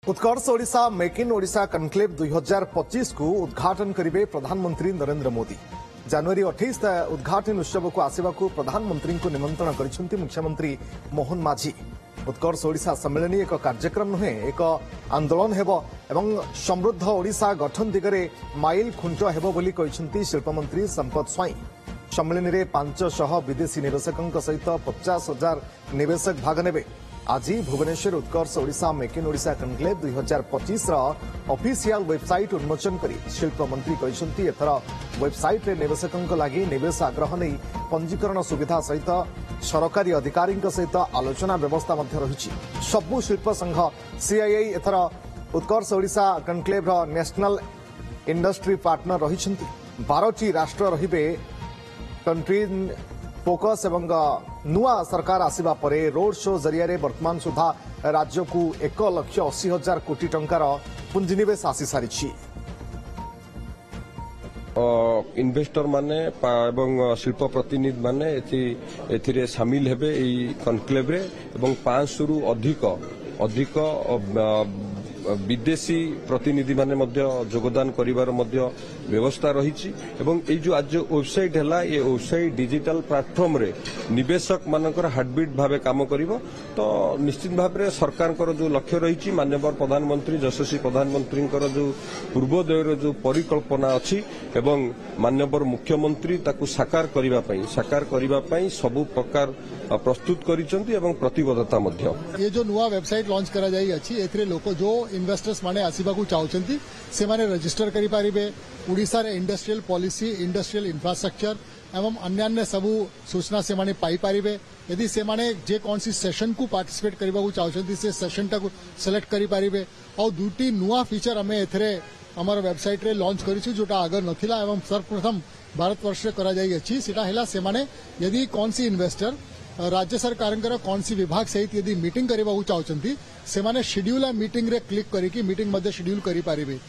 Utkarsh Odisha make in Odisha conclave 2025 को उद्घाटन करेंगे प्रधानमंत्री नरेंद्र मोदी। जनवरी 28 उद्घाटन उत्सव को आसवा प्रधानमंत्री को निमंत्रण कर मुख्यमंत्री मोहन माझी। उत्कर्ष ओडिशा सम्मेलन एक कार्यक्रम नुहे एक आंदोलन हेबो एवं समृद्ध ओडिशा गठन दिगरे माइल खुंट हेबो बोली कहिसेंती शिल्पमंत्री संपत स्वाई। सम्मेलन में 500 विदेशी निवेशकों सहित 50,000 निवेशक भाग नेबे। आज Bhubaneswar Utkarsh Odisha make in Odisha conclave 2025 official website उन्मोचन करी शिल्पमंत्री कहिसेंती एथर वेबसाइट रे निवेशकों लगी निवेश आग्रह नहीं पंजीकरण सुविधा सहित सरकारी अधिकारी सहित आलोचना व्यवस्था रही। सबु शिल्प संघ सीआईआई एथर Utkarsh Odisha conclave national industry partner रही। 12टी राष्ट्र रहिबे कंट्री फोकस एवं नुआ सरकार आसिबा परे रोड शो जरिया वर्तमान सुधा राज्य को 1,80,000 कोटी टंकार पुंजीनिवेश आसी सारी। इन्वेस्टर माने एवं शिल्प प्रतिनिधि माने एथिरे सामिल हेबे एई कनक्लेव रे एवं 500 रु अधिक विदेशी प्रतिनिधि माने मध्य योगदान करिवार मध्य व्यवस्था रही। एवं ए जो आज वेबसाइट है ये वेबसाइट डिजिटल प्लेटफॉर्म रे निवेशक मानकर हार्टबीट भावे काम करिवो। तो निश्चित भाव में सरकार जो लक्ष्य रही माननीय प्रधानमंत्री यशस्वी प्रधानमंत्री जो पूर्वोदय जो परिकल्पना अच्छी एवं माननीय मुख्यमंत्री ताकू साकार करने सबु प्रकार प्रस्तुत करिसेंती एवं प्रतिबद्धता मध्य। ये जो नुआ वेबसाइट लॉन्च करा जाई अछि एथरे लोक जो इन्वेस्टर्स माने आसीबा को चाहउछंती से माने रजिस्टर करि पारिबे। ओडिसा रे इंडस्ट्रियल पॉलिसी इंडस्ट्रियल इंफ्रास्ट्रक्चर एवं अन्यान्य सबू सूचना से माने पाई पारिबे। यदि से माने जे कौन सी सेशन को पार्टिसिपेट करबा को चाहउछंती से सेशन टा को सिलेक्ट करि पारिबे। और दुटी नुआ फीचर हमें एथरे हमर वेबसाइट रे लॉन्च करिछु जोटा आगर नथिला एवं सर्वप्रथम भारत वर्ष रे करा जाई अछि। सेटा हैला से माने यदि कौन सी इन्वेस्टर राज्य सरकार कौन सी विभाग सहित यदि मीटिंग करबा को चाहउछंती से माने शेड्यूल मीटिंग रे क्लिक करिकि मीटिंग मध्ये शेड्यूल करि पारिबे।